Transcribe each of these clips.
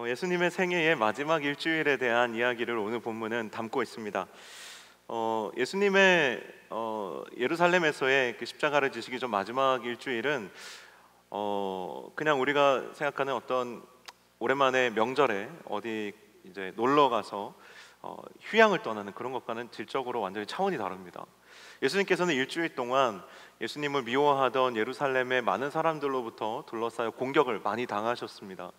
예수님의 생애의 마지막 일주일에 대한 이야기를 오늘 본문은 담고 있습니다. 예수님의 예루살렘에서의 그 십자가를 지시기 전 마지막 일주일은 그냥 우리가 생각하는 어떤 오랜만에 명절에 어디 이제 놀러 가서 휴양을 떠나는 그런 것과는 질적으로 완전히 차원이 다릅니다. 예수님께서는 일주일 동안 예수님을 미워하던 예루살렘의 많은 사람들로부터 둘러싸여 공격을 많이 당하셨습니다.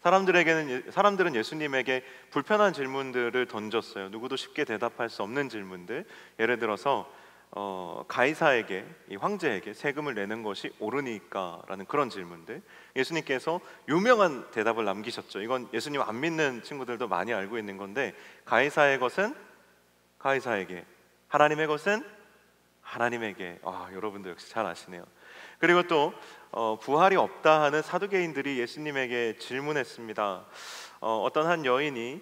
사람들은 예수님에게 불편한 질문들을 던졌어요. 누구도 쉽게 대답할 수 없는 질문들. 예를 들어서 가이사에게, 이 황제에게 세금을 내는 것이 옳으니까라는 그런 질문들. 예수님께서 유명한 대답을 남기셨죠. 이건 예수님 안 믿는 친구들도 많이 알고 있는 건데, 가이사의 것은 가이사에게, 하나님의 것은 하나님에게. 여러분도 역시 잘 아시네요. 그리고 또 부활이 없다 하는 사두개인들이 예수님에게 질문했습니다. 어떤 한 여인이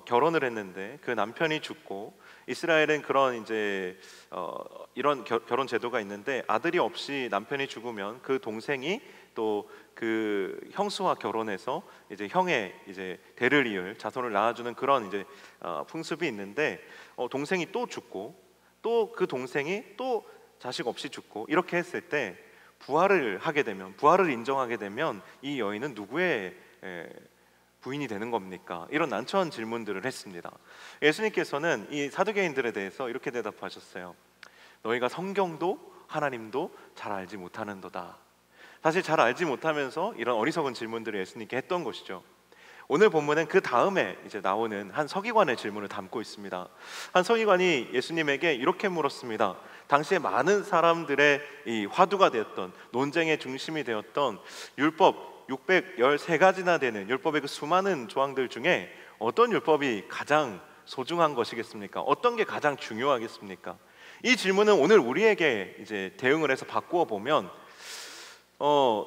결혼을 했는데 그 남편이 죽고, 이스라엘은 그런 이제 이런 결혼 제도가 있는데, 아들이 없이 남편이 죽으면 그 동생이 또 그 형수와 결혼해서 이제 형의 이제 대를 이을 자손을 낳아주는 그런 이제 풍습이 있는데, 동생이 또 죽고 또 그 동생이 또 자식 없이 죽고, 이렇게 했을 때 부활을 인정하게 되면 이 여인은 누구의 부인이 되는 겁니까? 이런 난처한 질문들을 했습니다. 예수님께서는 이 사두개인들에 대해서 이렇게 대답하셨어요. 너희가 성경도 하나님도 잘 알지 못하는도다. 사실 잘 알지 못하면서 이런 어리석은 질문들을 예수님께 했던 것이죠. 오늘 본문은 그 다음에 이제 나오는 한 서기관의 질문을 담고 있습니다. 한 서기관이 예수님에게 이렇게 물었습니다. 당시에 많은 사람들의 이 화두가 되었던, 논쟁의 중심이 되었던 율법 613가지나 되는 율법의 그 수많은 조항들 중에 어떤 율법이 가장 소중한 것이겠습니까? 어떤 게 가장 중요하겠습니까? 이 질문은 오늘 우리에게 이제 대응을 해서 바꾸어 보면,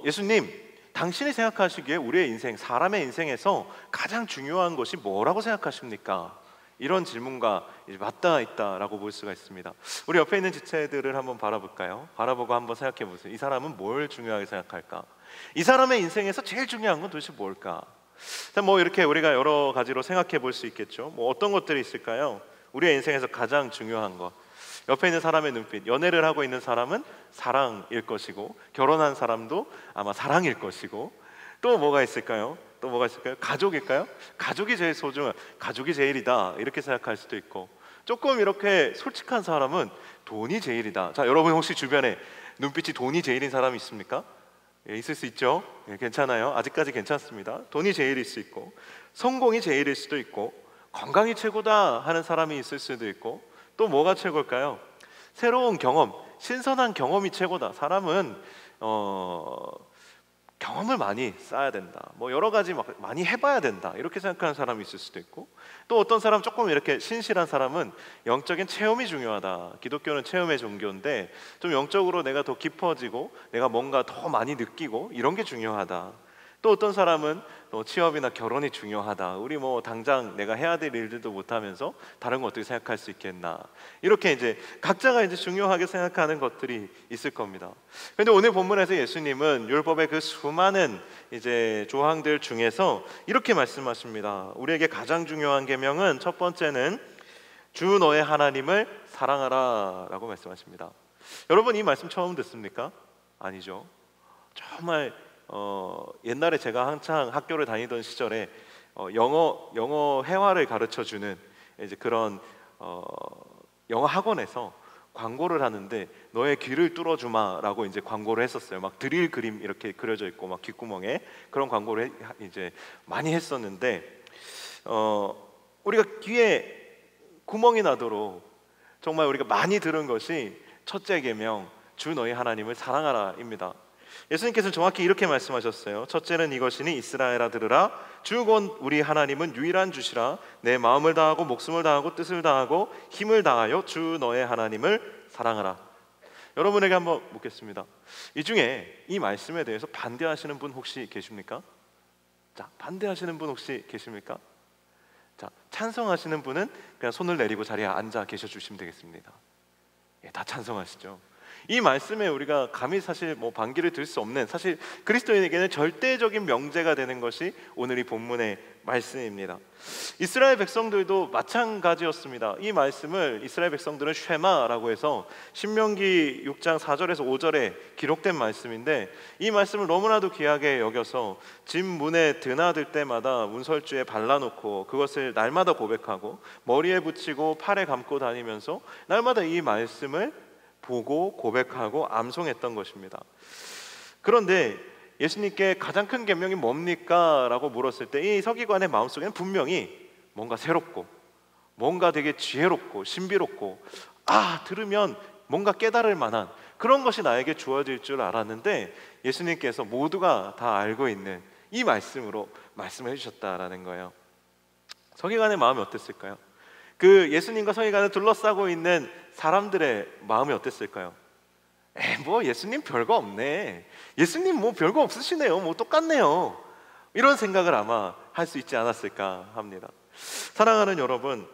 예수님, 당신이 생각하시기에 우리의 인생, 사람의 인생에서 가장 중요한 것이 뭐라고 생각하십니까? 이런 질문과 맞닿아 있다라고 볼 수가 있습니다. 우리 옆에 있는 지체들을 한번 바라볼까요? 바라보고 한번 생각해 보세요. 이 사람은 뭘 중요하게 생각할까? 이 사람의 인생에서 제일 중요한 건 도대체 뭘까? 자, 이렇게 우리가 여러 가지로 생각해 볼 수 있겠죠. 어떤 것들이 있을까요? 우리의 인생에서 가장 중요한 것. 옆에 있는 사람의 눈빛, 연애를 하고 있는 사람은 사랑일 것이고, 결혼한 사람도 아마 사랑일 것이고, 또 뭐가 있을까요? 가족일까요? 가족이 제일 가족이 제일이다, 이렇게 생각할 수도 있고, 조금 이렇게 솔직한 사람은 돈이 제일이다. 자, 여러분 혹시 주변에 눈빛이 돈이 제일인 사람이 있습니까? 예, 있을 수 있죠. 예, 괜찮아요. 아직까지 괜찮습니다. 돈이 제일일 수 있고, 성공이 제일일 수도 있고, 건강이 최고다 하는 사람이 있을 수도 있고, 또 뭐가 최고일까요? 새로운 경험, 신선한 경험이 최고다. 사람은 경험을 많이 쌓아야 된다, 여러 가지 많이 해봐야 된다, 이렇게 생각하는 사람이 있을 수도 있고, 또 어떤 사람, 조금 이렇게 신실한 사람은 영적인 체험이 중요하다. 기독교는 체험의 종교인데 좀 영적으로 내가 더 깊어지고 내가 뭔가 더 많이 느끼고 이런 게 중요하다. 또 어떤 사람은 취업이나 결혼이 중요하다. 우리 당장 내가 해야 될 일들도 못하면서 다른 거 어떻게 생각할 수 있겠나. 이렇게 이제 각자가 이제 중요하게 생각하는 것들이 있을 겁니다. 그런데 오늘 본문에서 예수님은 율법의 그 수많은 이제 조항들 중에서 이렇게 말씀하십니다. 우리에게 가장 중요한 계명은 첫 번째는 주 너의 하나님을 사랑하라라고 말씀하십니다. 여러분, 이 말씀 처음 듣습니까? 아니죠. 정말 옛날에 제가 한창 학교를 다니던 시절에 영어 회화를 가르쳐 주는 이제 그런 영어 학원에서 광고를 하는데, 너의 귀를 뚫어주마라고 이제 광고를 했었어요. 막 드릴 그림 이렇게 그려져 있고, 막 귓구멍에 그런 광고를 이제 많이 했었는데, 우리가 귀에 구멍이 나도록 정말 우리가 많이 들은 것이 첫째 계명, 주 너희 하나님을 사랑하라입니다. 예수님께서는 정확히 이렇게 말씀하셨어요. 첫째는 이것이니 이스라엘아 들으라. 주 곧 우리 하나님은 유일한 주시라. 내 마음을 다하고 목숨을 다하고 뜻을 다하고 힘을 다하여 주 너의 하나님을 사랑하라. 여러분에게 한번 묻겠습니다. 이 중에 이 말씀에 대해서 반대하시는 분 혹시 계십니까? 자, 반대하시는 분 혹시 계십니까? 자, 찬성하시는 분은 그냥 손을 내리고 자리에 앉아 계셔 주시면 되겠습니다. 예, 다 찬성하시죠. 이 말씀에 우리가 감히 사실 반기를 들 수 없는, 사실 그리스도인에게는 절대적인 명제가 되는 것이 오늘 이 본문의 말씀입니다. 이스라엘 백성들도 마찬가지였습니다. 이 말씀을 이스라엘 백성들은 쉐마라고 해서 신명기 6장 4절에서 5절에 기록된 말씀인데, 이 말씀을 너무나도 귀하게 여겨서 집 문에 드나들 때마다 문설주에 발라놓고 그것을 날마다 고백하고 머리에 붙이고 팔에 감고 다니면서 날마다 이 말씀을 보고 고백하고 암송했던 것입니다. 그런데 예수님께 가장 큰 계명이 뭡니까? 라고 물었을 때 이 서기관의 마음속에는 분명히 뭔가 새롭고 뭔가 되게 지혜롭고 신비롭고 들으면 뭔가 깨달을 만한 그런 것이 나에게 주어질 줄 알았는데, 예수님께서 모두가 다 알고 있는 이 말씀으로 말씀해 주셨다라는 거예요. 서기관의 마음이 어땠을까요? 그 예수님과 서기관을 둘러싸고 있는 사람들의 마음이 어땠을까요? 예수님 별거 없네, 예수님 별거 없으시네요, 똑같네요, 이런 생각을 아마 할 수 있지 않았을까 합니다. 사랑하는 여러분,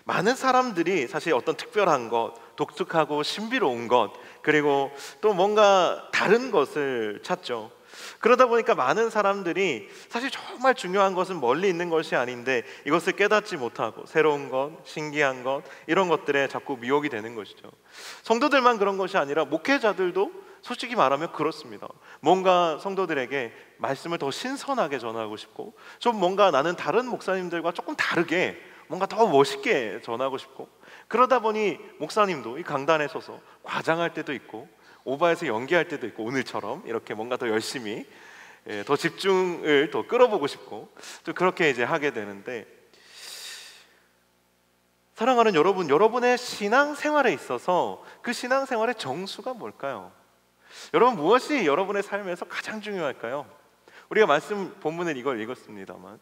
많은 사람들이 사실 어떤 특별한 것, 독특하고 신비로운 것, 그리고 또 뭔가 다른 것을 찾죠. 그러다 보니까 많은 사람들이 사실 정말 중요한 것은 멀리 있는 것이 아닌데 이것을 깨닫지 못하고 새로운 것, 신기한 것, 이런 것들에 자꾸 미혹이 되는 것이죠. 성도들만 그런 것이 아니라 목회자들도 솔직히 말하면 그렇습니다. 뭔가 성도들에게 말씀을 더 신선하게 전하고 싶고, 좀 뭔가 나는 다른 목사님들과 조금 다르게 뭔가 더 멋있게 전하고 싶고, 그러다 보니 목사님도 이 강단에 서서 과장할 때도 있고 오바해서 연기할 때도 있고, 오늘처럼 이렇게 뭔가 더 열심히 더 집중을 더 끌어보고 싶고 또 그렇게 이제 하게 되는데, 사랑하는 여러분, 여러분의 신앙생활에 있어서 그 신앙생활의 정수가 뭘까요? 여러분, 무엇이 여러분의 삶에서 가장 중요할까요? 우리가 말씀 본문에 이걸 읽었습니다만,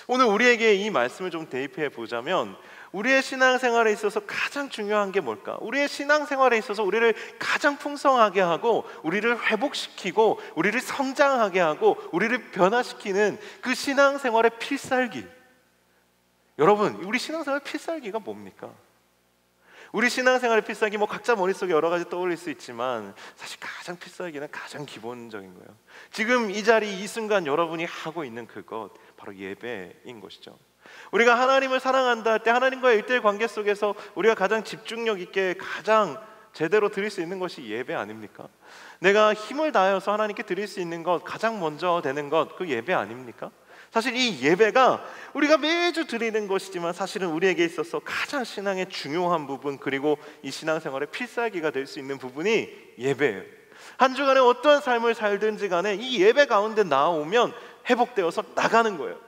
오늘 우리에게 이 말씀을 좀 대입해 보자면 우리의 신앙생활에 있어서 가장 중요한 게 뭘까? 우리의 신앙생활에 있어서 우리를 가장 풍성하게 하고 우리를 회복시키고 우리를 성장하게 하고 우리를 변화시키는 그 신앙생활의 필살기, 여러분, 우리 신앙생활의 필살기가 뭡니까? 우리 신앙생활의 필살기 각자 머릿속에 여러 가지 떠올릴 수 있지만 사실 가장 필살기는 가장 기본적인 거예요. 지금 이 자리 이 순간 여러분이 하고 있는 그것, 바로 예배인 것이죠. 우리가 하나님을 사랑한다 할 때 하나님과의 일대일 관계 속에서 우리가 가장 집중력 있게 가장 제대로 드릴 수 있는 것이 예배 아닙니까? 내가 힘을 다해서 하나님께 드릴 수 있는 것, 가장 먼저 되는 것, 그 예배 아닙니까? 사실 이 예배가 우리가 매주 드리는 것이지만 사실은 우리에게 있어서 가장 신앙의 중요한 부분, 그리고 이 신앙생활의 필살기가 될 수 있는 부분이 예배예요. 한 주간에 어떠한 삶을 살든지 간에 이 예배 가운데 나오면 회복되어서 나가는 거예요.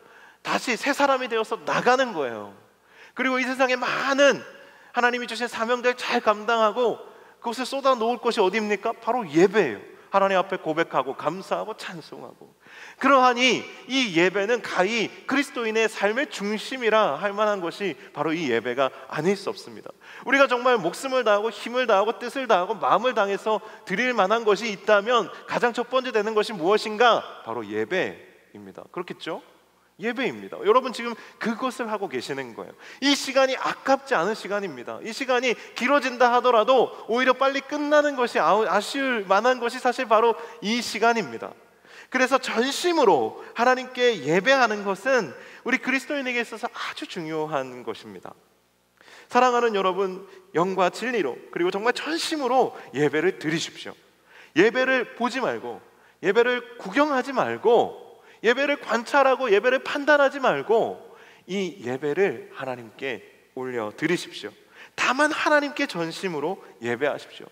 다시 새 사람이 되어서 나가는 거예요. 그리고 이 세상에 많은 하나님이 주신 사명들 잘 감당하고 그것을 쏟아 놓을 것이 어디입니까? 바로 예배예요. 하나님 앞에 고백하고 감사하고 찬송하고. 그러하니 이 예배는 가히 그리스도인의 삶의 중심이라 할 만한 것이 바로 이 예배가 아닐 수 없습니다. 우리가 정말 목숨을 다하고 힘을 다하고 뜻을 다하고 마음을 다해서 드릴 만한 것이 있다면 가장 첫 번째 되는 것이 무엇인가? 바로 예배입니다. 그렇겠죠? 예배입니다. 여러분, 지금 그것을 하고 계시는 거예요. 이 시간이 아깝지 않은 시간입니다. 이 시간이 길어진다 하더라도 오히려 빨리 끝나는 것이 아쉬울 만한 것이 사실 바로 이 시간입니다. 그래서 전심으로 하나님께 예배하는 것은 우리 그리스도인에게 있어서 아주 중요한 것입니다. 사랑하는 여러분, 영과 진리로, 그리고 정말 전심으로 예배를 드리십시오. 예배를 보지 말고, 예배를 구경하지 말고, 예배를 관찰하고 예배를 판단하지 말고 이 예배를 하나님께 올려 드리십시오. 다만 하나님께 전심으로 예배하십시오.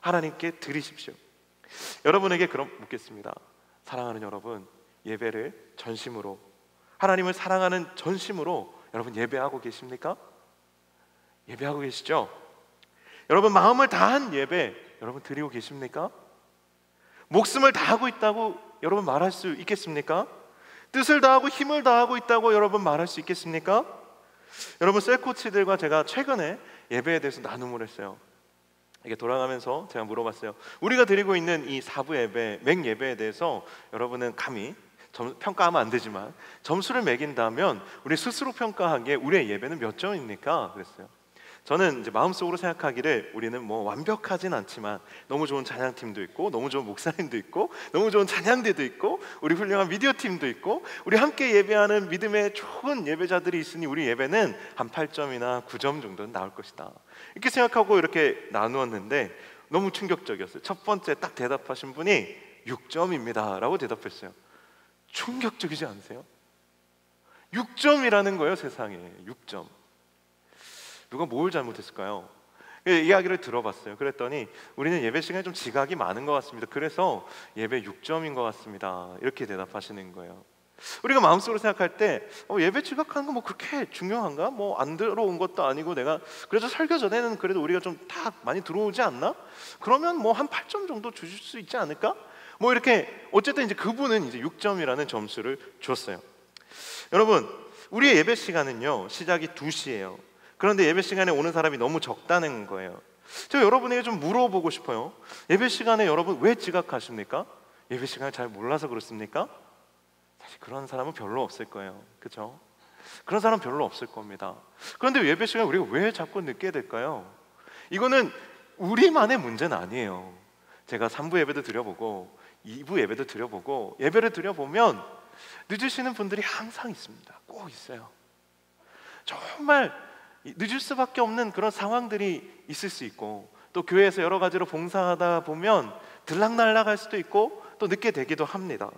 하나님께 드리십시오. 여러분에게 그럼 묻겠습니다. 사랑하는 여러분, 예배를 전심으로, 하나님을 사랑하는 전심으로 여러분 예배하고 계십니까? 예배하고 계시죠? 여러분, 마음을 다한 예배 여러분 드리고 계십니까? 목숨을 다하고 있다고 여러분 말할 수 있겠습니까? 뜻을 다하고 힘을 다하고 있다고 여러분 말할 수 있겠습니까? 여러분, 셀코치들과 제가 최근에 예배에 대해서 나눔을 했어요. 이게 돌아가면서 제가 물어봤어요. 우리가 드리고 있는 이 사부 예배, 맹 예배에 대해서 여러분은 감히 평가하면 안 되지만 점수를 매긴다면 우리 스스로 평가하기에 우리의 예배는 몇 점입니까? 그랬어요. 저는 이제 마음속으로 생각하기를 우리는 뭐 완벽하진 않지만 너무 좋은 찬양팀도 있고 너무 좋은 목사님도 있고 너무 좋은 찬양대도 있고 우리 훌륭한 미디어팀도 있고 우리 함께 예배하는 믿음의 좋은 예배자들이 있으니 우리 예배는 한 8점이나 9점 정도는 나올 것이다, 이렇게 생각하고 이렇게 나누었는데 너무 충격적이었어요. 첫 번째 딱 대답하신 분이 6점입니다 라고 대답했어요. 충격적이지 않으세요? 6점이라는 거예요. 세상에 6점. 누가 뭘 잘못했을까요? 이야기를 들어봤어요. 그랬더니 우리는 예배 시간에 좀 지각이 많은 것 같습니다. 그래서 예배 6점인 것 같습니다, 이렇게 대답하시는 거예요. 우리가 마음속으로 생각할 때 예배 지각하는 거 뭐 그렇게 중요한가? 뭐 안 들어온 것도 아니고 내가 그래도 설교 전에는 그래도 우리가 좀 다 많이 들어오지 않나? 그러면 뭐 한 8점 정도 주실 수 있지 않을까? 뭐 이렇게 어쨌든 이제 그분은 이제 6점이라는 점수를 줬어요. 여러분, 우리의 예배 시간은요 시작이 2시예요. 그런데 예배 시간에 오는 사람이 너무 적다는 거예요. 제가 여러분에게 좀 물어보고 싶어요. 예배 시간에 여러분 왜 지각하십니까? 예배 시간을 잘 몰라서 그렇습니까? 사실 그런 사람은 별로 없을 거예요. 그렇죠? 그런 사람 별로 없을 겁니다. 그런데 예배 시간에 우리가 왜 자꾸 늦게 될까요? 이거는 우리만의 문제는 아니에요. 제가 3부 예배도 드려보고 2부 예배도 드려보고 예배를 드려보면 늦으시는 분들이 항상 있습니다. 꼭 있어요. 정말 늦을 수밖에 없는 그런 상황들이 있을 수 있고 또 교회에서 여러 가지로 봉사하다 보면 들락날락할 수도 있고 또 늦게 되기도 합니다.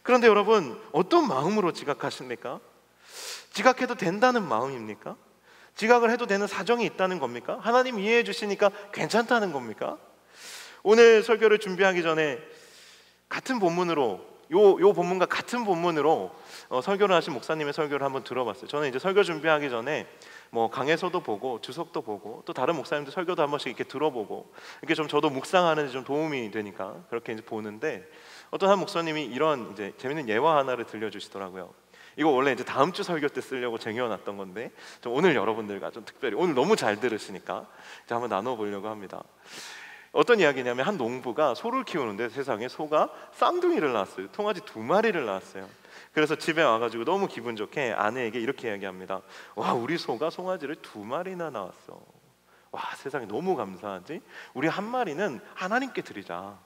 그런데 여러분, 어떤 마음으로 지각하십니까? 지각해도 된다는 마음입니까? 지각을 해도 되는 사정이 있다는 겁니까? 하나님 이해해 주시니까 괜찮다는 겁니까? 오늘 설교를 준비하기 전에 같은 본문으로 요 본문과 같은 본문으로 설교를 하신 목사님의 설교를 한번 들어봤어요. 저는 이제 설교 준비하기 전에 뭐 강해서도 보고 주석도 보고 또 다른 목사님들 설교도 한 번씩 이렇게 들어보고 이렇게 좀 저도 묵상하는 데 좀 도움이 되니까 그렇게 이제 보는데 어떤 한 목사님이 이런 이제 재밌는 예화 하나를 들려주시더라고요. 이거 원래 이제 다음 주 설교 때 쓰려고 쟁여놨던 건데 좀 오늘 여러분들과 좀 특별히 오늘 너무 잘 들으시니까 이제 한번 나눠보려고 합니다. 어떤 이야기냐면 한 농부가 소를 키우는데 세상에 소가 쌍둥이를 낳았어요. 통아지 2마리를 낳았어요. 그래서 집에 와가지고 너무 기분 좋게 아내에게 이렇게 이야기합니다. 와, 우리 소가 송아지를 2마리나 낳았어. 와, 세상에 너무 감사하지? 우리 한 마리는 하나님께 드리자.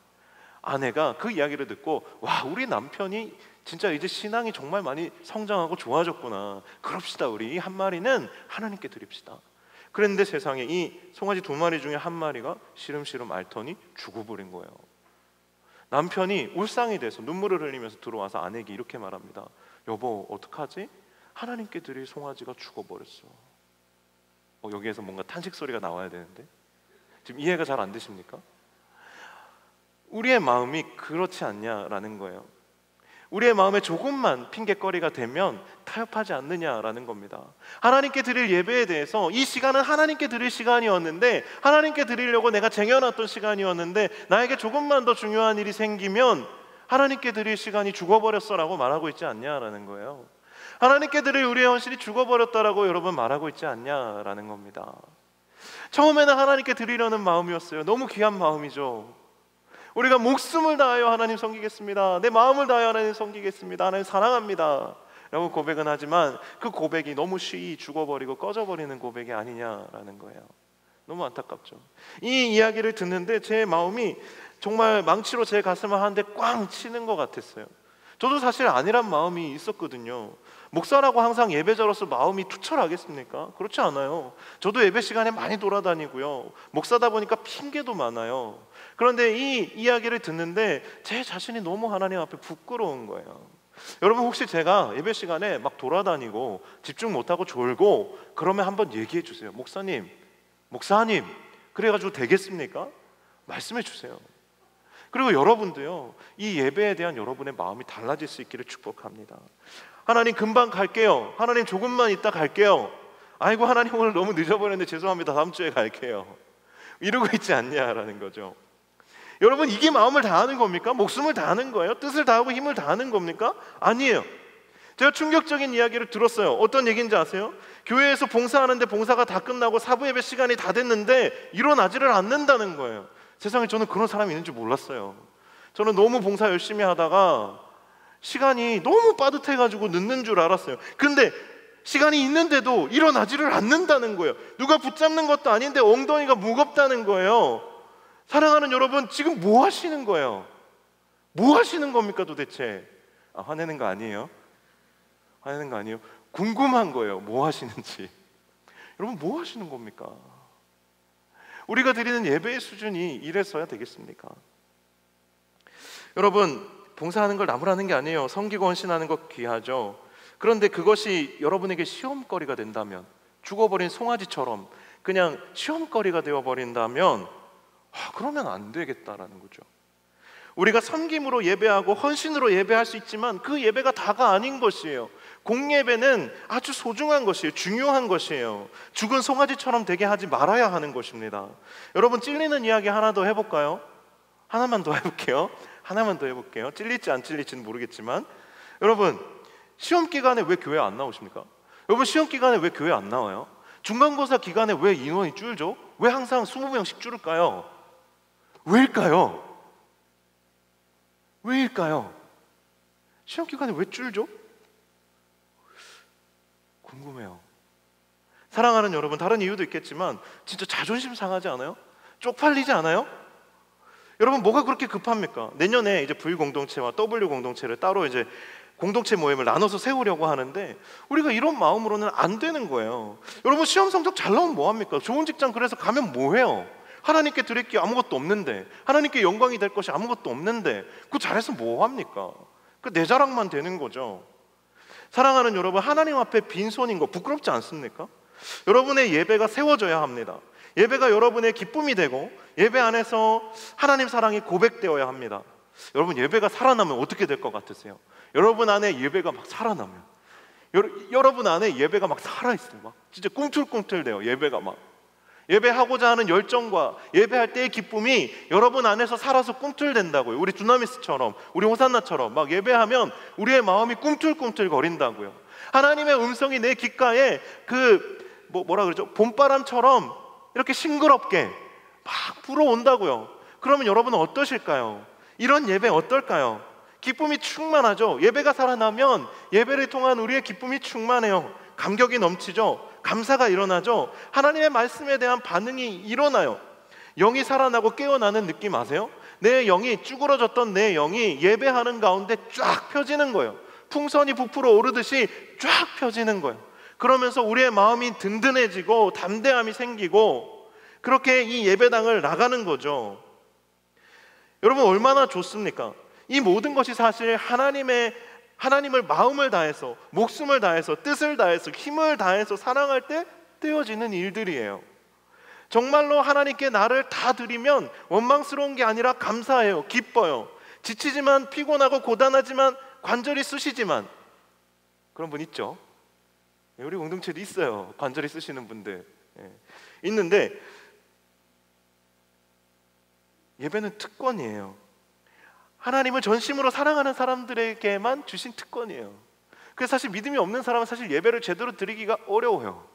아내가 그 이야기를 듣고 와, 우리 남편이 진짜 이제 신앙이 정말 많이 성장하고 좋아졌구나. 그럽시다. 우리 한 마리는 하나님께 드립시다. 그런데 세상에 이 송아지 2마리 중에 한 마리가 시름시름 앓더니 죽어버린 거예요. 남편이 울상이 돼서 눈물을 흘리면서 들어와서 아내에게 이렇게 말합니다. 여보, 어떡하지? 하나님께 드릴 송아지가 죽어버렸어. 여기에서 뭔가 탄식 소리가 나와야 되는데 지금 이해가 잘 안 되십니까? 우리의 마음이 그렇지 않냐라는 거예요. 우리의 마음에 조금만 핑계거리가 되면 타협하지 않느냐라는 겁니다. 하나님께 드릴 예배에 대해서 이 시간은 하나님께 드릴 시간이었는데 하나님께 드리려고 내가 쟁여놨던 시간이었는데 나에게 조금만 더 중요한 일이 생기면 하나님께 드릴 시간이 죽어버렸어라고 말하고 있지 않냐라는 거예요. 하나님께 드릴 우리의 헌신이 죽어버렸다라고 여러분 말하고 있지 않냐라는 겁니다. 처음에는 하나님께 드리려는 마음이었어요. 너무 귀한 마음이죠. 우리가 목숨을 다하여 하나님 섬기겠습니다. 내 마음을 다하여 하나님 섬기겠습니다. 하나님 사랑합니다 라고 고백은 하지만 그 고백이 너무 쉬이 죽어버리고 꺼져버리는 고백이 아니냐라는 거예요. 너무 안타깝죠. 이 이야기를 듣는데 제 마음이 정말 망치로 제 가슴을 하는데 꽝 치는 것 같았어요. 저도 사실 아니란 마음이 있었거든요. 목사라고 항상 예배자로서 마음이 투철하겠습니까? 그렇지 않아요. 저도 예배 시간에 많이 돌아다니고요. 목사다 보니까 핑계도 많아요. 그런데 이 이야기를 듣는데 제 자신이 너무 하나님 앞에 부끄러운 거예요. 여러분, 혹시 제가 예배 시간에 막 돌아다니고 집중 못하고 졸고 그러면 한번 얘기해 주세요. 목사님 그래가지고 되겠습니까? 말씀해 주세요. 그리고 여러분도요, 이 예배에 대한 여러분의 마음이 달라질 수 있기를 축복합니다. 하나님 금방 갈게요. 하나님 조금만 있다 갈게요. 아이고, 하나님 오늘 너무 늦어버렸는데 죄송합니다. 다음 주에 갈게요. 이러고 있지 않냐라는 거죠. 여러분, 이게 마음을 다하는 겁니까? 목숨을 다하는 거예요? 뜻을 다하고 힘을 다하는 겁니까? 아니에요. 제가 충격적인 이야기를 들었어요. 어떤 얘기인지 아세요? 교회에서 봉사하는데 봉사가 다 끝나고 사부 예배 시간이 다 됐는데 일어나지를 않는다는 거예요. 세상에 저는 그런 사람이 있는 줄 몰랐어요. 저는 너무 봉사 열심히 하다가 시간이 너무 빠듯해가지고 늦는 줄 알았어요. 근데 시간이 있는데도 일어나지를 않는다는 거예요. 누가 붙잡는 것도 아닌데 엉덩이가 무겁다는 거예요. 사랑하는 여러분, 지금 뭐 하시는 거예요? 뭐 하시는 겁니까 도대체? 화내는 거 아니에요? 화내는 거 아니에요? 궁금한 거예요. 뭐 하시는지. 여러분, 뭐 하시는 겁니까? 우리가 드리는 예배의 수준이 이래서야 되겠습니까? 여러분, 봉사하는 걸 나무라는 게 아니에요. 섬기고 헌신하는 것 귀하죠. 그런데 그것이 여러분에게 시험거리가 된다면, 죽어버린 송아지처럼 그냥 시험거리가 되어버린다면 그러면 안 되겠다라는 거죠. 우리가 섬김으로 예배하고 헌신으로 예배할 수 있지만 그 예배가 다가 아닌 것이에요. 공예배는 아주 소중한 것이에요. 중요한 것이에요. 죽은 송아지처럼 되게 하지 말아야 하는 것입니다. 여러분, 찔리는 이야기 하나 더 해볼까요? 하나만 더 해볼게요. 하나만 더 해볼게요. 찔릴지 안 찔릴지는 모르겠지만, 여러분, 시험 기간에 왜 교회 안 나오십니까? 여러분, 시험 기간에 왜 교회 안 나와요? 중간고사 기간에 왜 인원이 줄죠? 왜 항상 20명씩 줄을까요? 왜일까요? 왜일까요? 시험 기간에 왜 줄죠? 궁금해요. 사랑하는 여러분, 다른 이유도 있겠지만 진짜 자존심 상하지 않아요? 쪽팔리지 않아요? 여러분, 뭐가 그렇게 급합니까? 내년에 이제 V 공동체와 W 공동체를 따로 이제 공동체 모임을 나눠서 세우려고 하는데 우리가 이런 마음으로는 안 되는 거예요. 여러분, 시험 성적 잘 나오면 뭐합니까? 좋은 직장 그래서 가면 뭐해요? 하나님께 드릴 게 아무것도 없는데, 하나님께 영광이 될 것이 아무것도 없는데 그거 잘해서 뭐합니까? 그 내 자랑만 되는 거죠. 사랑하는 여러분, 하나님 앞에 빈손인 거 부끄럽지 않습니까? 여러분의 예배가 세워져야 합니다. 예배가 여러분의 기쁨이 되고 예배 안에서 하나님 사랑이 고백되어야 합니다. 여러분, 예배가 살아나면 어떻게 될 것 같으세요? 여러분 안에 예배가 막 살아나면, 여러분 안에 예배가 막 살아있어요. 막 진짜 꿈틀꿈틀대요. 예배가 막, 예배하고자 하는 열정과 예배할 때의 기쁨이 여러분 안에서 살아서 꿈틀댄다고요. 우리 두나미스처럼, 우리 호산나처럼 막 예배하면 우리의 마음이 꿈틀꿈틀 거린다고요. 하나님의 음성이 내 귓가에 뭐라 그러죠? 봄바람처럼 이렇게 싱그럽게 막 불어온다고요. 그러면 여러분은 어떠실까요? 이런 예배 어떨까요? 기쁨이 충만하죠. 예배가 살아나면 예배를 통한 우리의 기쁨이 충만해요. 감격이 넘치죠. 감사가 일어나죠. 하나님의 말씀에 대한 반응이 일어나요. 영이 살아나고 깨어나는 느낌 아세요? 내 영이, 쭈그러졌던 내 영이 예배하는 가운데 쫙 펴지는 거예요. 풍선이 부풀어 오르듯이 쫙 펴지는 거예요. 그러면서 우리의 마음이 든든해지고 담대함이 생기고 그렇게 이 예배당을 나가는 거죠. 여러분, 얼마나 좋습니까? 이 모든 것이 사실 하나님을 마음을 다해서, 목숨을 다해서, 뜻을 다해서, 힘을 다해서 사랑할 때 되어지는 일들이에요. 정말로 하나님께 나를 다 드리면 원망스러운 게 아니라 감사해요. 기뻐요. 지치지만, 피곤하고 고단하지만, 관절이 쑤시지만, 그런 분 있죠? 우리 공동체도 있어요. 관절이 쑤시는 분들 있는데, 예배는 특권이에요. 하나님을 전심으로 사랑하는 사람들에게만 주신 특권이에요. 그래서 사실 믿음이 없는 사람은 사실 예배를 제대로 드리기가 어려워요.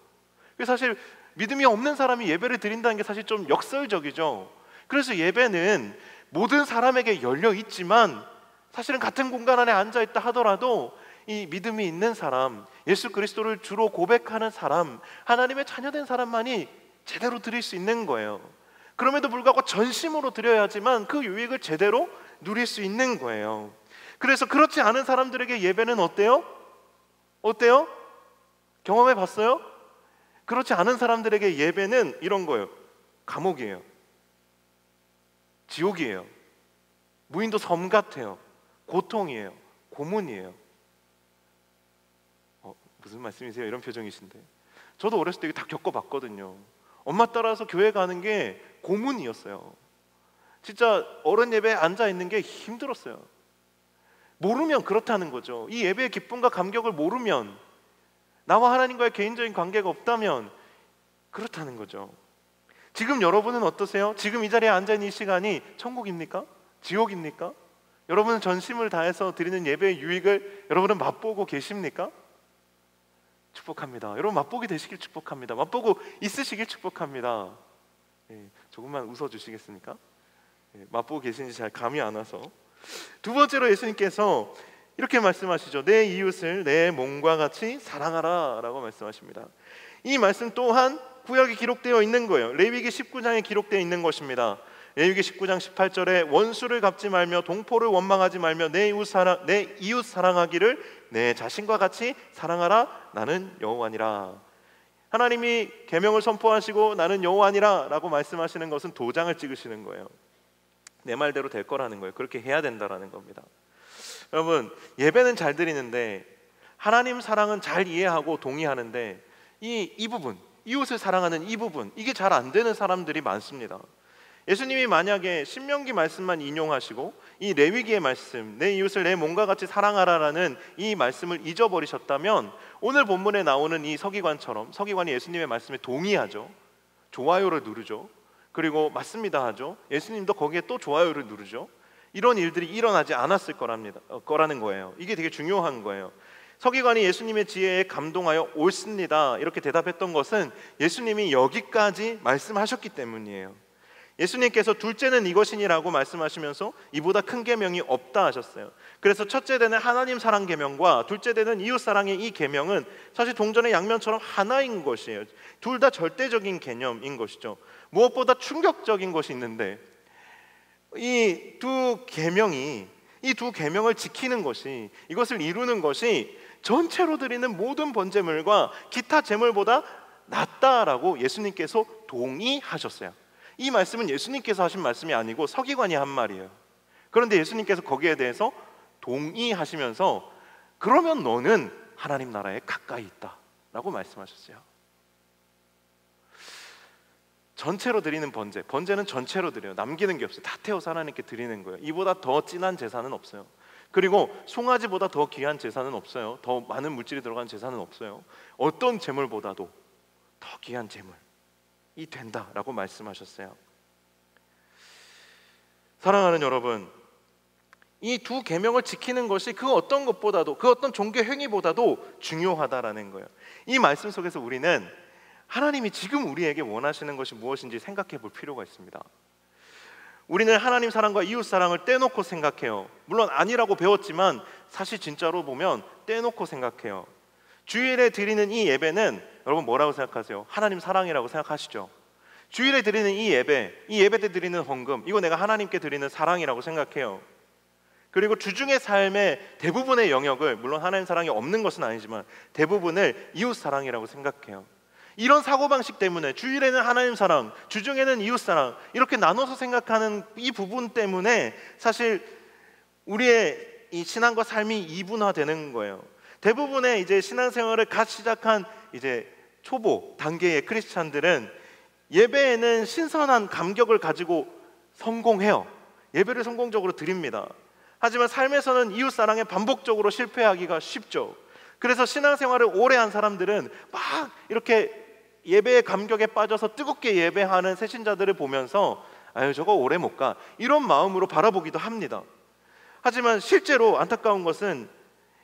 그래서 사실 믿음이 없는 사람이 예배를 드린다는 게 사실 좀 역설적이죠. 그래서 예배는 모든 사람에게 열려 있지만 사실은 같은 공간 안에 앉아 있다 하더라도 이 믿음이 있는 사람, 예수 그리스도를 주로 고백하는 사람, 하나님의 자녀된 사람만이 제대로 드릴 수 있는 거예요. 그럼에도 불구하고 전심으로 드려야지만 그 유익을 제대로 누릴 수 있는 거예요. 그래서 그렇지 않은 사람들에게 예배는 어때요? 어때요? 경험해 봤어요? 그렇지 않은 사람들에게 예배는 이런 거예요. 감옥이에요. 지옥이에요. 무인도 섬 같아요. 고통이에요. 고문이에요. 무슨 말씀이세요? 이런 표정이신데. 저도 어렸을 때 이거 다 겪어봤거든요. 엄마 따라서 교회 가는 게 고문이었어요. 진짜 어른 예배에 앉아 있는 게 힘들었어요. 모르면 그렇다는 거죠. 이 예배의 기쁨과 감격을 모르면, 나와 하나님과의 개인적인 관계가 없다면 그렇다는 거죠. 지금 여러분은 어떠세요? 지금 이 자리에 앉아 있는 이 시간이 천국입니까? 지옥입니까? 여러분은 전심을 다해서 드리는 예배의 유익을 여러분은 맛보고 계십니까? 축복합니다. 여러분, 맛보게 되시길 축복합니다. 맛보고 있으시길 축복합니다. 조금만 웃어주시겠습니까? 맛보고 계신지 잘 감이 안 와서. 두 번째로 예수님께서 이렇게 말씀하시죠. 내 이웃을 내 몸과 같이 사랑하라 라고 말씀하십니다. 이 말씀 또한 구약에 기록되어 있는 거예요. 레위기 19장에 기록되어 있는 것입니다. 레위기 19장 18절에 원수를 갚지 말며 동포를 원망하지 말며 내 이웃 사랑하기를 내 자신과 같이 사랑하라. 나는 여호와니라. 하나님이 계명을 선포하시고 나는 여호와니라 라고 말씀하시는 것은 도장을 찍으시는 거예요. 내 말대로 될 거라는 거예요. 그렇게 해야 된다라는 겁니다. 여러분, 예배는 잘 드리는데 하나님 사랑은 잘 이해하고 동의하는데 이 부분, 이웃을 사랑하는 이 부분, 이게 잘 안 되는 사람들이 많습니다. 예수님이 만약에 신명기 말씀만 인용하시고 이 레위기의 말씀, 내 이웃을 내 몸과 같이 사랑하라라는 이 말씀을 잊어버리셨다면 오늘 본문에 나오는 이 서기관처럼 서기관이 예수님의 말씀에 동의하죠. 좋아요를 누르죠. 그리고 맞습니다 하죠. 예수님도 거기에 또 좋아요를 누르죠. 이런 일들이 일어나지 않았을 거라는 거예요. 이게 되게 중요한 거예요. 서기관이 예수님의 지혜에 감동하여 옳습니다 이렇게 대답했던 것은 예수님이 여기까지 말씀하셨기 때문이에요. 예수님께서 둘째는 이것이니라고 말씀하시면서 이보다 큰 계명이 없다 하셨어요. 그래서 첫째 되는 하나님 사랑 계명과 둘째 되는 이웃 사랑의 이 계명은 사실 동전의 양면처럼 하나인 것이에요. 둘 다 절대적인 개념인 것이죠. 무엇보다 충격적인 것이 있는데 이 두 계명을 지키는 것이, 이것을 이루는 것이 전체로 드리는 모든 번제물과 기타 제물보다 낫다라고 예수님께서 동의하셨어요. 이 말씀은 예수님께서 하신 말씀이 아니고 서기관이 한 말이에요. 그런데 예수님께서 거기에 대해서 동의하시면서 그러면 너는 하나님 나라에 가까이 있다라고 말씀하셨어요. 전체로 드리는 번제는 전체로 드려요. 남기는 게 없어요. 다 태워서 하나님께 드리는 거예요. 이보다 더 진한 제사는 없어요. 그리고 송아지보다 더 귀한 제사는 없어요. 더 많은 물질이 들어간 제사는 없어요. 어떤 제물보다도 더 귀한 제물이 된다라고 말씀하셨어요. 사랑하는 여러분, 이 두 계명을 지키는 것이 그 어떤 것보다도, 그 어떤 종교 행위보다도 중요하다라는 거예요. 이 말씀 속에서 우리는 하나님이 지금 우리에게 원하시는 것이 무엇인지 생각해 볼 필요가 있습니다. 우리는 하나님 사랑과 이웃 사랑을 떼놓고 생각해요. 물론 아니라고 배웠지만 사실 진짜로 보면 떼놓고 생각해요. 주일에 드리는 이 예배는 여러분 뭐라고 생각하세요? 하나님 사랑이라고 생각하시죠? 주일에 드리는 이 예배 때 드리는 헌금, 이거 내가 하나님께 드리는 사랑이라고 생각해요. 그리고 주중의 삶의 대부분의 영역을, 물론 하나님 사랑이 없는 것은 아니지만 대부분을 이웃 사랑이라고 생각해요. 이런 사고방식 때문에 주일에는 하나님 사랑, 주중에는 이웃 사랑 이렇게 나눠서 생각하는 이 부분 때문에 사실 우리의 이 신앙과 삶이 이분화되는 거예요. 대부분의 이제 신앙생활을 갓 시작한 이제 초보 단계의 크리스찬들은 예배에는 신선한 감격을 가지고 성공해요. 예배를 성공적으로 드립니다. 하지만 삶에서는 이웃 사랑에 반복적으로 실패하기가 쉽죠. 그래서 신앙생활을 오래 한 사람들은 막 이렇게 예배의 감격에 빠져서 뜨겁게 예배하는 새신자들을 보면서 아유 저거 오래 못 가, 이런 마음으로 바라보기도 합니다. 하지만 실제로 안타까운 것은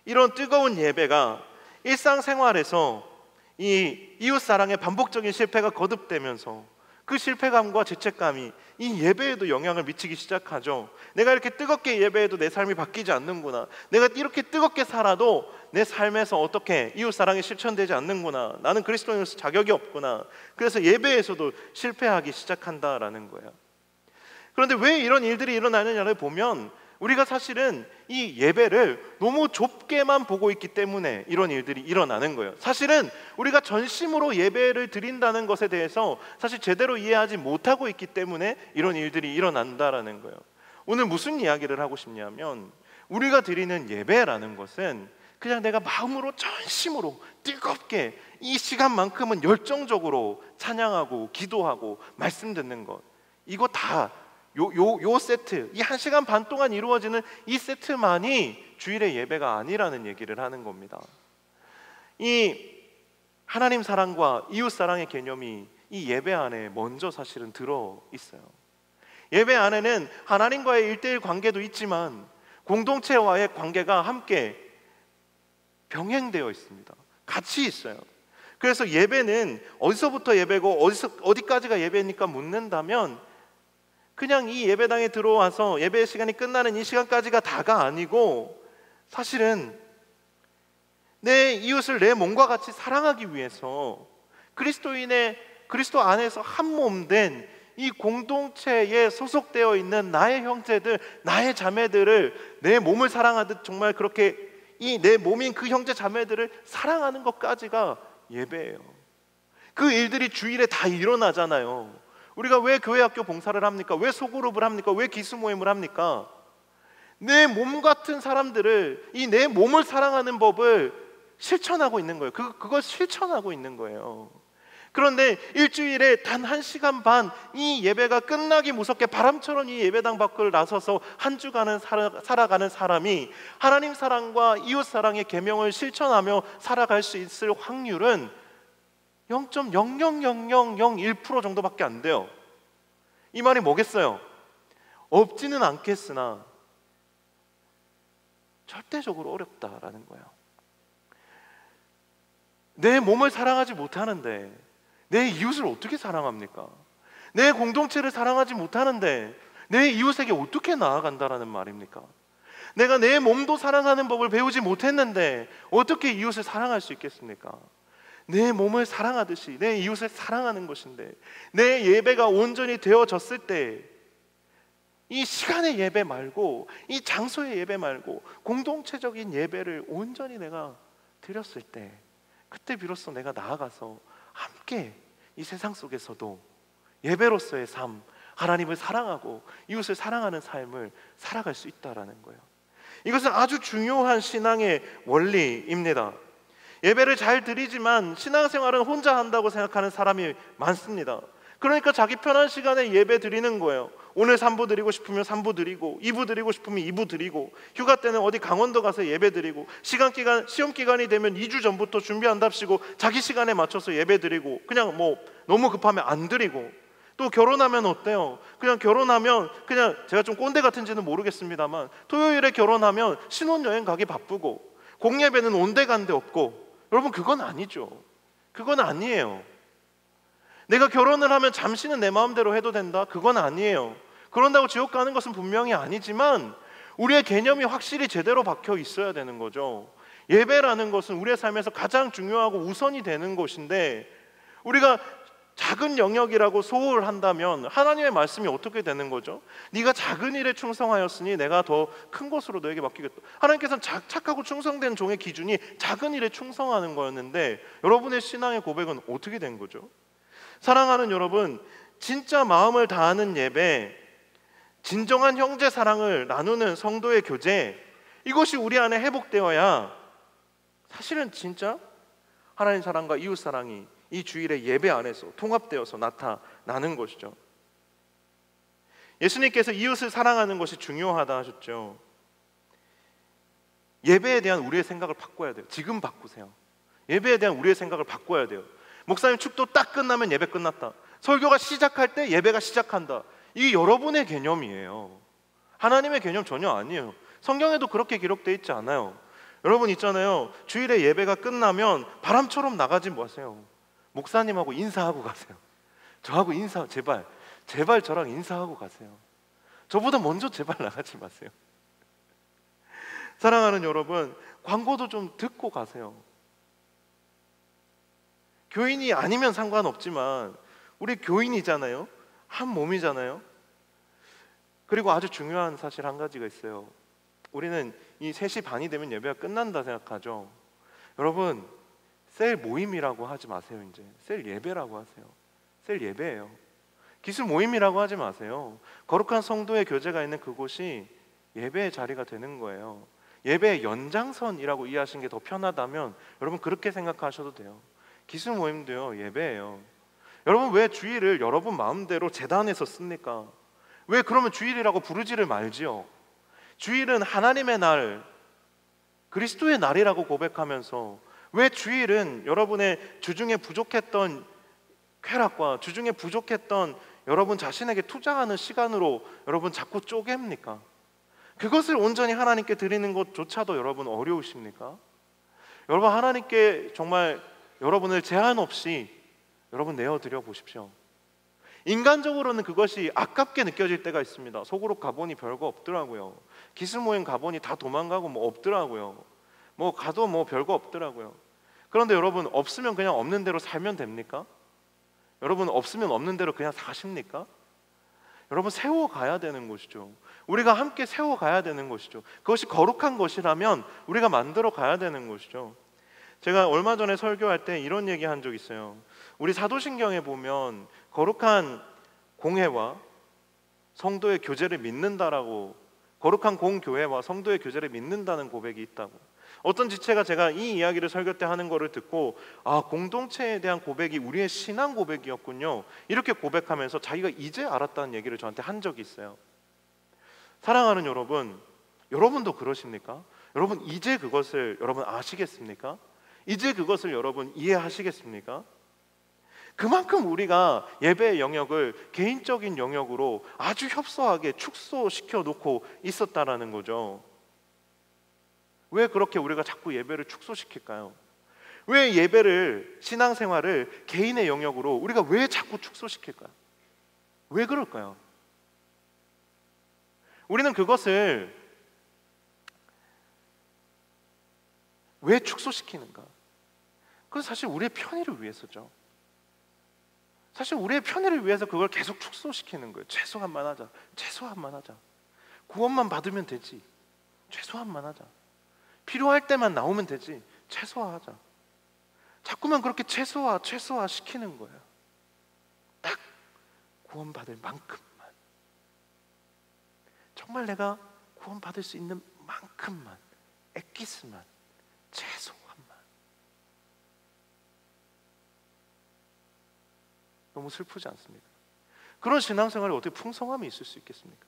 이런 뜨거운 예배가 일상생활에서 이 이웃사랑의 반복적인 실패가 거듭되면서 그 실패감과 죄책감이 이 예배에도 영향을 미치기 시작하죠. 내가 이렇게 뜨겁게 예배해도 내 삶이 바뀌지 않는구나, 내가 이렇게 뜨겁게 살아도 내 삶에서 어떻게 이웃사랑이 실천되지 않는구나, 나는 그리스도인으로서 자격이 없구나, 그래서 예배에서도 실패하기 시작한다라는 거예요. 그런데 왜 이런 일들이 일어나느냐를 보면 우리가 사실은 이 예배를 너무 좁게만 보고 있기 때문에 이런 일들이 일어나는 거예요. 사실은 우리가 전심으로 예배를 드린다는 것에 대해서 사실 제대로 이해하지 못하고 있기 때문에 이런 일들이 일어난다라는 거예요. 오늘 무슨 이야기를 하고 싶냐면 우리가 드리는 예배라는 것은 그냥 내가 마음으로 전심으로 뜨겁게 이 시간만큼은 열정적으로 찬양하고 기도하고 말씀 듣는 것, 이거 다 요 세트, 이 1시간 반 동안 이루어지는 이 세트만이 주일의 예배가 아니라는 얘기를 하는 겁니다. 이 하나님 사랑과 이웃 사랑의 개념이 이 예배 안에 먼저 사실은 들어 있어요. 예배 안에는 하나님과의 1:1 관계도 있지만 공동체와의 관계가 함께 병행되어 있습니다. 같이 있어요. 그래서 예배는 어디서부터 예배고 어디까지가 예배입니까 묻는다면 그냥 이 예배당에 들어와서 예배 시간이 끝나는 이 시간까지가 다가 아니고 사실은 내 이웃을 내 몸과 같이 사랑하기 위해서 그리스도 안에서 한 몸 된 이 공동체에 소속되어 있는 나의 형제들, 나의 자매들을 내 몸을 사랑하듯 정말 그렇게 이 내 몸인 그 형제 자매들을 사랑하는 것까지가 예배예요. 그 일들이 주일에 다 일어나잖아요. 우리가 왜 교회 학교 봉사를 합니까? 왜 소그룹을 합니까? 왜 기수 모임을 합니까? 내 몸 같은 사람들을, 이 내 몸을 사랑하는 법을 실천하고 있는 거예요. 그걸 실천하고 있는 거예요. 그런데 일주일에 단 1시간 반 이 예배가 끝나기 무섭게 바람처럼 이 예배당 밖을 나서서 한 주간을 살아가는 사람이 하나님 사랑과 이웃 사랑의 계명을 실천하며 살아갈 수 있을 확률은 0.00001% 정도밖에 안 돼요. 이 말이 뭐겠어요? 없지는 않겠으나 절대적으로 어렵다라는 거예요. 내 몸을 사랑하지 못하는데 내 이웃을 어떻게 사랑합니까? 내 공동체를 사랑하지 못하는데 내 이웃에게 어떻게 나아간다라는 말입니까? 내가 내 몸도 사랑하는 법을 배우지 못했는데 어떻게 이웃을 사랑할 수 있겠습니까? 내 몸을 사랑하듯이 내 이웃을 사랑하는 것인데, 내 예배가 온전히 되어졌을 때 이 시간의 예배 말고, 이 장소의 예배 말고 공동체적인 예배를 온전히 내가 드렸을 때, 그때 비로소 내가 나아가서 함께 이 세상 속에서도 예배로서의 삶, 하나님을 사랑하고 이웃을 사랑하는 삶을 살아갈 수 있다라는 거예요. 이것은 아주 중요한 신앙의 원리입니다. 예배를 잘 드리지만 신앙생활은 혼자 한다고 생각하는 사람이 많습니다. 그러니까 자기 편한 시간에 예배 드리는 거예요. 오늘 3부 드리고 싶으면 3부 드리고, 2부 드리고 싶으면 2부 드리고, 휴가 때는 어디 강원도 가서 예배 드리고, 시험 기간이 되면 2주 전부터 준비한답시고 자기 시간에 맞춰서 예배 드리고, 그냥 너무 급하면 안 드리고, 또 결혼하면 어때요? 그냥 결혼하면 그냥, 제가 좀 꼰대 같은지는 모르겠습니다만, 토요일에 결혼하면 신혼여행 가기 바쁘고, 공예배는 온데간데 없고. 여러분, 그건 아니죠. 그건 아니에요. 내가 결혼을 하면 잠시는 내 마음대로 해도 된다? 그건 아니에요. 그런다고 지옥 가는 것은 분명히 아니지만 우리의 개념이 확실히 제대로 박혀 있어야 되는 거죠. 예배라는 것은 우리의 삶에서 가장 중요하고 우선이 되는 것인데, 우리가 작은 영역이라고 소홀한다면 하나님의 말씀이 어떻게 되는 거죠? 네가 작은 일에 충성하였으니 내가 더 큰 것으로 너에게 맡기겠다. 하나님께서는 착하고 충성된 종의 기준이 작은 일에 충성하는 거였는데, 여러분의 신앙의 고백은 어떻게 된 거죠? 사랑하는 여러분, 진짜 마음을 다하는 예배, 진정한 형제 사랑을 나누는 성도의 교제, 이것이 우리 안에 회복되어야 사실은 진짜 하나님 사랑과 이웃 사랑이 이 주일의 예배 안에서 통합되어서 나타나는 것이죠. 예수님께서 이웃을 사랑하는 것이 중요하다 하셨죠. 예배에 대한 우리의 생각을 바꿔야 돼요. 지금 바꾸세요. 예배에 대한 우리의 생각을 바꿔야 돼요. 목사님 축도 딱 끝나면 예배 끝났다. 설교가 시작할 때 예배가 시작한다. 이게 여러분의 개념이에요. 하나님의 개념 전혀 아니에요. 성경에도 그렇게 기록되어 있지 않아요. 여러분 있잖아요, 주일에 예배가 끝나면 바람처럼 나가지 마세요. 목사님하고 인사하고 가세요. 저하고 제발 저랑 인사하고 가세요. 저보다 먼저 제발 나가지 마세요. 사랑하는 여러분, 광고도 좀 듣고 가세요. 교인이 아니면 상관없지만 우리 교인이잖아요. 한 몸이잖아요. 그리고 아주 중요한 사실 한 가지가 있어요. 우리는 이 3시 반이 되면 예배가 끝난다 생각하죠. 여러분, 셀 모임이라고 하지 마세요. 이제 셀 예배라고 하세요. 셀 예배예요. 기수 모임이라고 하지 마세요. 거룩한 성도의 교제가 있는 그곳이 예배의 자리가 되는 거예요. 예배의 연장선이라고 이해하시는 게 더 편하다면 여러분 그렇게 생각하셔도 돼요. 기수 모임도요, 예배예요. 여러분, 왜 주일을 여러분 마음대로 재단에서 씁니까? 왜 그러면 주일이라고 부르지를 말지요? 주일은 하나님의 날, 그리스도의 날이라고 고백하면서 왜 주일은 여러분의 주중에 부족했던 쾌락과 주중에 부족했던 여러분 자신에게 투자하는 시간으로 여러분 자꾸 쪼갭니까? 그것을 온전히 하나님께 드리는 것조차도 여러분 어려우십니까? 여러분, 하나님께 정말 여러분을 제한 없이 여러분 내어드려 보십시오. 인간적으로는 그것이 아깝게 느껴질 때가 있습니다. 속으로 가보니 별거 없더라고요. 기술 모임 가보니 다 도망가고 뭐 없더라고요. 뭐 가도 뭐 별거 없더라고요. 그런데 여러분, 없으면 그냥 없는 대로 살면 됩니까? 여러분, 없으면 없는 대로 그냥 사십니까? 여러분, 세워가야 되는 것이죠. 우리가 함께 세워가야 되는 것이죠. 그것이 거룩한 것이라면 우리가 만들어 가야 되는 것이죠. 제가 얼마 전에 설교할 때 이런 얘기 한 적 있어요. 우리 사도신경에 보면 거룩한 공회와 성도의 교제를 믿는다라고, 거룩한 공교회와 성도의 교제를 믿는다는 고백이 있다고. 어떤 지체가 제가 이 이야기를 설교 때 하는 거를 듣고, 아, 공동체에 대한 고백이 우리의 신앙 고백이었군요, 이렇게 고백하면서 자기가 이제 알았다는 얘기를 저한테 한 적이 있어요. 사랑하는 여러분, 여러분도 그러십니까? 여러분, 이제 그것을 여러분 아시겠습니까? 이제 그것을 여러분 이해하시겠습니까? 그만큼 우리가 예배의 영역을 개인적인 영역으로 아주 협소하게 축소시켜 놓고 있었다라는 거죠. 왜 그렇게 우리가 자꾸 예배를 축소시킬까요? 왜 예배를, 신앙생활을 개인의 영역으로 우리가 왜 자꾸 축소시킬까요? 왜 그럴까요? 우리는 그것을 왜 축소시키는가? 그건 사실 우리의 편의를 위해서죠. 사실 우리의 편의를 위해서 그걸 계속 축소시키는 거예요. 최소한만 하자. 최소한만 하자. 구원만 받으면 되지. 최소한만 하자. 필요할 때만 나오면 되지. 최소화하자. 자꾸만 그렇게 최소화 시키는 거예요. 딱 구원받을 만큼만. 정말 내가 구원받을 수 있는 만큼만, 엑기스만, 최소한만. 너무 슬프지 않습니까? 그런 신앙생활에 어떻게 풍성함이 있을 수 있겠습니까?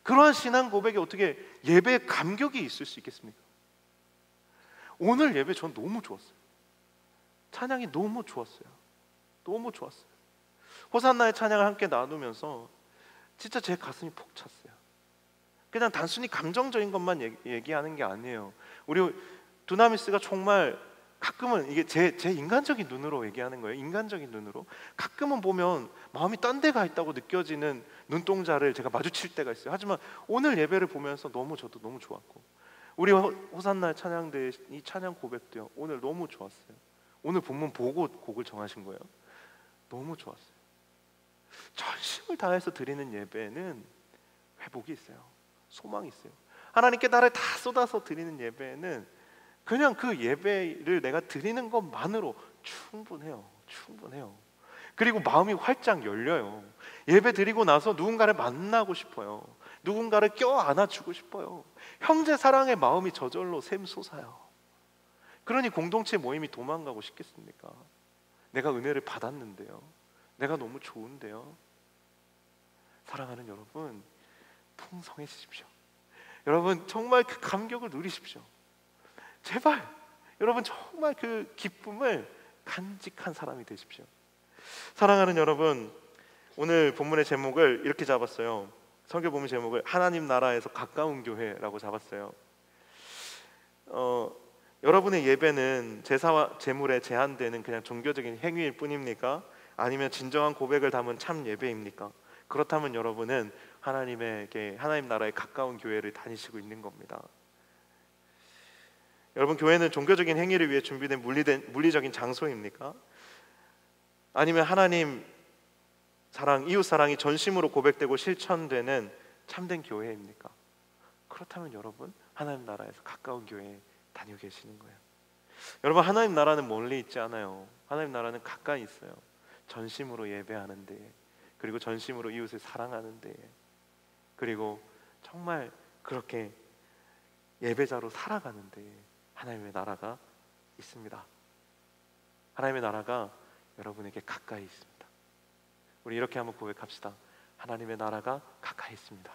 그러한 신앙 고백에 어떻게 예배의 감격이 있을 수 있겠습니까? 오늘 예배 전 너무 좋았어요. 찬양이 너무 좋았어요. 너무 좋았어요. 호산나의 찬양을 함께 나누면서 진짜 제 가슴이 벅 찼어요. 그냥 단순히 감정적인 것만 얘기하는 게 아니에요. 우리 두나미스가 정말 가끔은, 이게 제 인간적인 눈으로 얘기하는 거예요. 인간적인 눈으로 가끔은 보면 마음이 딴 데 가 있다고 느껴지는 눈동자를 제가 마주칠 때가 있어요. 하지만 오늘 예배를 보면서 저도 너무 좋았고, 우리 호산나의 찬양대 이 찬양 고백도요, 오늘 너무 좋았어요. 오늘 본문 보고 곡을 정하신 거예요. 너무 좋았어요. 전심을 다해서 드리는 예배는 회복이 있어요. 소망이 있어요. 하나님께 나를 다 쏟아서 드리는 예배는 그냥 그 예배를 내가 드리는 것만으로 충분해요. 그리고 마음이 활짝 열려요. 예배 드리고 나서 누군가를 만나고 싶어요. 누군가를 껴안아주고 싶어요. 형제 사랑의 마음이 저절로 샘솟아요. 그러니 공동체 모임이 도망가고 싶겠습니까? 내가 은혜를 받았는데요, 내가 너무 좋은데요. 사랑하는 여러분, 풍성해지십시오. 여러분, 정말 그 감격을 누리십시오. 제발 여러분, 정말 그 기쁨을 간직한 사람이 되십시오. 사랑하는 여러분, 오늘 본문의 제목을 이렇게 잡았어요. 설교 본문 제목을 하나님 나라에서 가까운 교회라고 잡았어요. 여러분의 예배는 제사와 제물에 제한되는 그냥 종교적인 행위일 뿐입니까? 아니면 진정한 고백을 담은 참 예배입니까? 그렇다면 여러분은 하나님 나라에 가까운 교회를 다니시고 있는 겁니다. 여러분, 교회는 종교적인 행위를 위해 준비된 물리적인 장소입니까? 아니면 하나님 사랑, 이웃 사랑이 전심으로 고백되고 실천되는 참된 교회입니까? 그렇다면 여러분, 하나님 나라에서 가까운 교회에 다니고 계시는 거예요. 여러분, 하나님 나라는 멀리 있지 않아요. 하나님 나라는 가까이 있어요. 전심으로 예배하는 데, 그리고 전심으로 이웃을 사랑하는 데, 그리고 정말 그렇게 예배자로 살아가는 데 하나님의 나라가 있습니다. 하나님의 나라가 여러분에게 가까이 있습니다. 우리 이렇게 한번 고백합시다. 하나님의 나라가 가까이 있습니다.